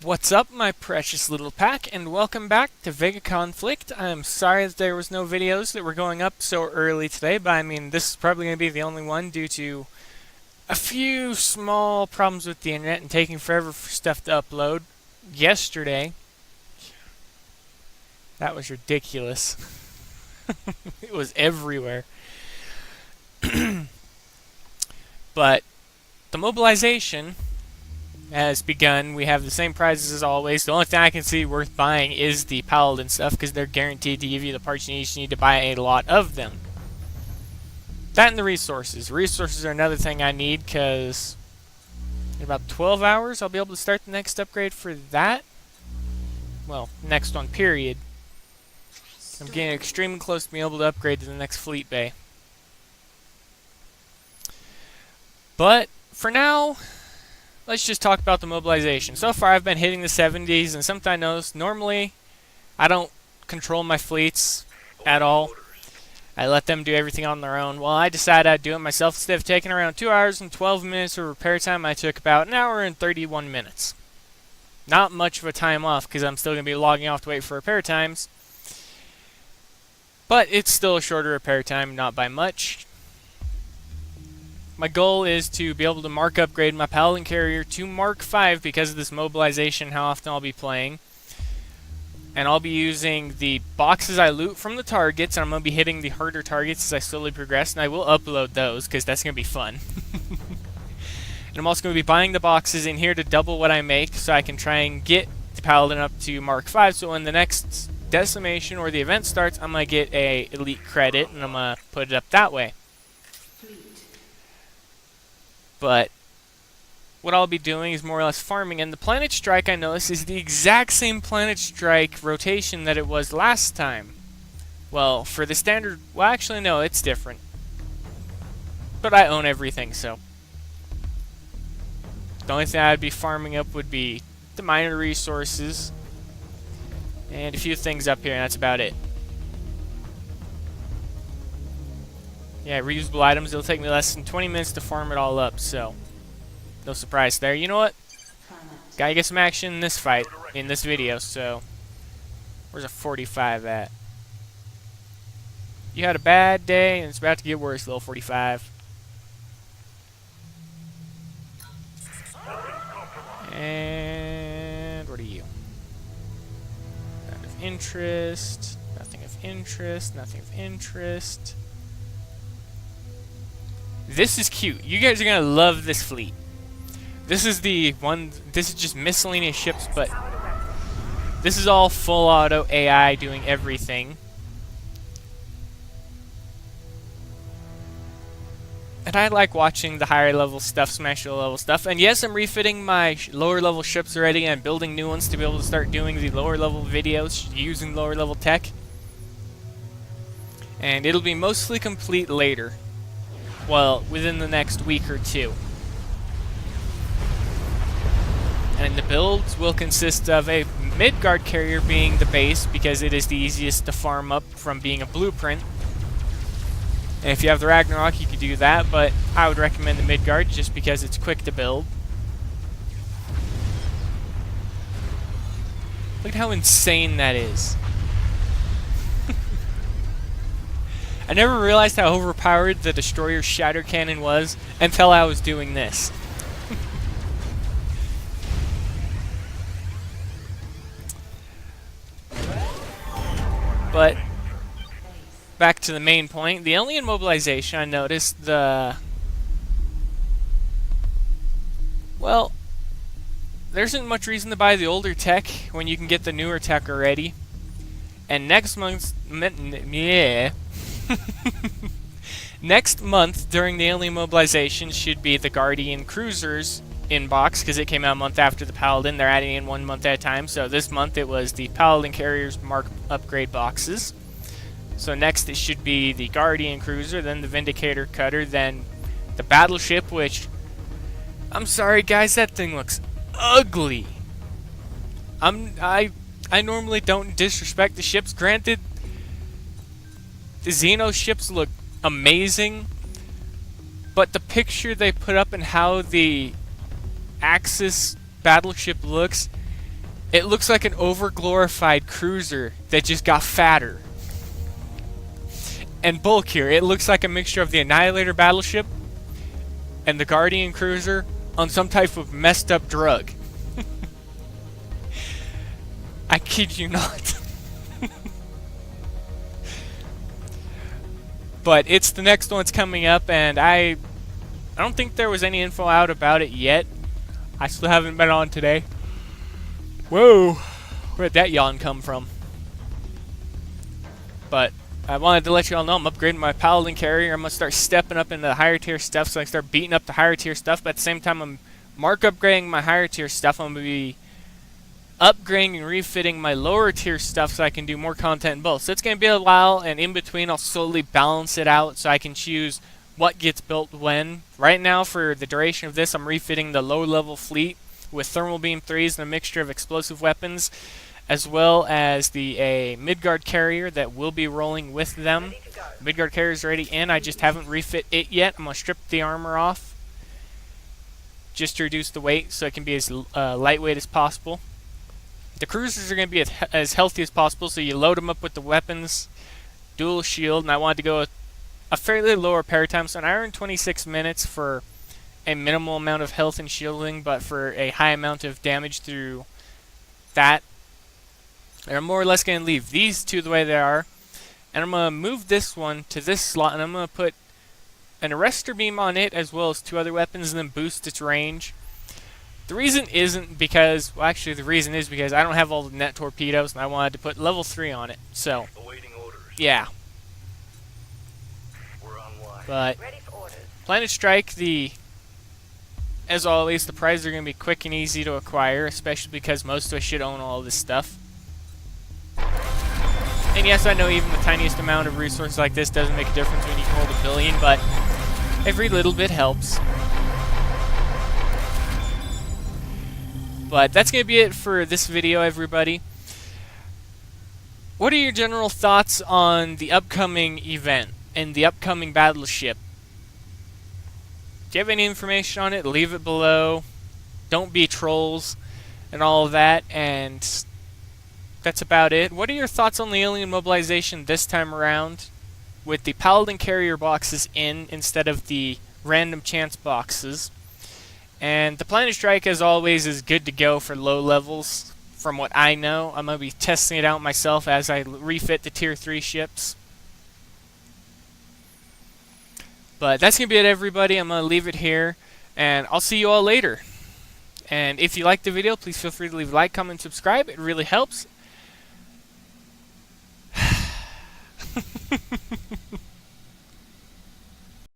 What's up, my precious little pack, and welcome back to VEGA Conflict. I'm sorry that there was no videos that were going up so early today, but I mean, this is probably going to be the only one due to a few small problems with the internet and taking forever for stuff to upload. Yesterday, that was ridiculous. It was everywhere. But the mobilization has begun. We have the same prizes as always. The only thing I can see worth buying is the paladin stuff because they're guaranteed to give you the parts you need. You need to buy a lot of them. That and the resources. Resources are another thing I need because in about 12 hours I'll be able to start the next upgrade for that. Well, next one, period. I'm getting extremely close to being able to upgrade to the next fleet bay. But for now, let's just talk about the mobilization. So far I've been hitting the 70s, and something I noticed, normally I don't control my fleets at all. I let them do everything on their own. Well, I decided I'd do it myself. Instead of taking around 2 hours and 12 minutes of repair time, I took about an hour and 31 minutes. Not much of a time off because I'm still going to be logging off to wait for repair times. But it's still a shorter repair time, not by much. My goal is to be able to mark upgrade my paladin carrier to Mark 5 because of this mobilization, how often I'll be playing. And I'll be using the boxes I loot from the targets, and I'm going to be hitting the harder targets as I slowly progress, and I will upload those because that's going to be fun. And I'm also going to be buying the boxes in here to double what I make so I can try and get the paladin up to Mark 5, so when the next decimation or the event starts, I'm going to get a elite credit, and I'm going to put it up that way. But what I'll be doing is more or less farming, and the Planet Strike I noticed is the exact same Planet Strike rotation that it was last time. Well, for the standard, well actually no, it's different. But I own everything, so. The only thing I'd be farming up would be the minor resources, and a few things up here, and that's about it. Yeah, reusable items, it'll take me less than 20 minutes to farm it all up, so no surprise there. You know what? Gotta get some action in this fight, in this video, so where's a 45 at? You had a bad day, and it's about to get worse, little 45. And what are you? None of interest, nothing of interest, nothing of interest. This is cute. You guys are gonna love this fleet. This is the one. This is just miscellaneous ships, but this is all full auto AI doing everything. And I like watching the higher level stuff smash the low level stuff. And yes, I'm refitting my lower level ships already and building new ones to be able to start doing the lower level videos using lower level tech. And it'll be mostly complete later. Well, within the next week or two. And the builds will consist of a Midgard carrier being the base because it is the easiest to farm up from being a blueprint. And if you have the Ragnarok, you could do that, but I would recommend the Midgard just because it's quick to build. Look at how insane that is. I never realized how overpowered the Destroyer's Shatter Cannon was until I was doing this. But back to the main point, the alien mobilization, I noticed the... Well, there isn't much reason to buy the older tech when you can get the newer tech already. And next month's... Yeah. Next month, during the alien mobilization, should be the Guardian Cruisers inbox, because it came out a month after the Paladin. They're adding in 1 month at a time, so this month it was the Paladin Carriers Mark upgrade boxes. So next it should be the Guardian Cruiser, then the Vindicator Cutter, then the Battleship, which... I'm sorry guys, that thing looks ugly. I normally don't disrespect the ships, granted... The Xeno ships look amazing, but the picture they put up and how the Axis battleship looks, It looks like an overglorified cruiser that just got fatter and bulkier. It looks like a mixture of the Annihilator battleship and the Guardian cruiser on some type of messed up drug. I kid you not. But it's the next one's coming up, and I don't think there was any info out about it yet. I still haven't been on today. Whoa, where'd that yawn come from? But I wanted to let you all know I'm upgrading my paladin carrier. I'm going to start stepping up into the higher tier stuff, so I can start beating up the higher tier stuff. But at the same time, I'm upgrading my higher tier stuff. I'm going to be upgrading and refitting my lower tier stuff so I can do more content in both. So it's going to be a while, and in between I'll slowly balance it out so I can choose what gets built when. Right now, for the duration of this, I'm refitting the low level fleet with thermal beam 3s and a mixture of explosive weapons, as well as the Midgard carrier that will be rolling with them. Midgard carrier is already in, I just haven't refit it yet. I'm going to strip the armor off just to reduce the weight so it can be as lightweight as possible. The cruisers are going to be as healthy as possible, so you load them up with the weapons, dual shield, and I wanted to go with a fairly low repair time, so an hour and 26 minutes for a minimal amount of health and shielding, but for a high amount of damage through that. And I'm more or less going to leave these two the way they are, and I'm going to move this one to this slot, and I'm going to put an arrestor beam on it as well as 2 other weapons and then boost its range. The reason isn't because, well, actually the reason is because I don't have all the net torpedoes and I wanted to put level 3 on it. So, yeah. But Planet Strike, as always, the prizes are going to be quick and easy to acquire, especially because most of us should own all of this stuff. And yes, I know even the tiniest amount of resources like this doesn't make a difference when you can hold 1 billion, but every little bit helps. But that's going to be it for this video, everybody. What are your general thoughts on the upcoming event and the upcoming battleship? Do you have any information on it? Leave it below. Don't be trolls and all of that. And that's about it. What are your thoughts on the alien mobilization this time around, with the paladin carrier boxes in instead of the random chance boxes? And the Planet Strike, as always, is good to go for low levels, from what I know. I'm going to be testing it out myself as I refit the Tier 3 ships. But that's going to be it, everybody. I'm going to leave it here, and I'll see you all later. And if you liked the video, please feel free to leave a like, comment, and subscribe. It really helps.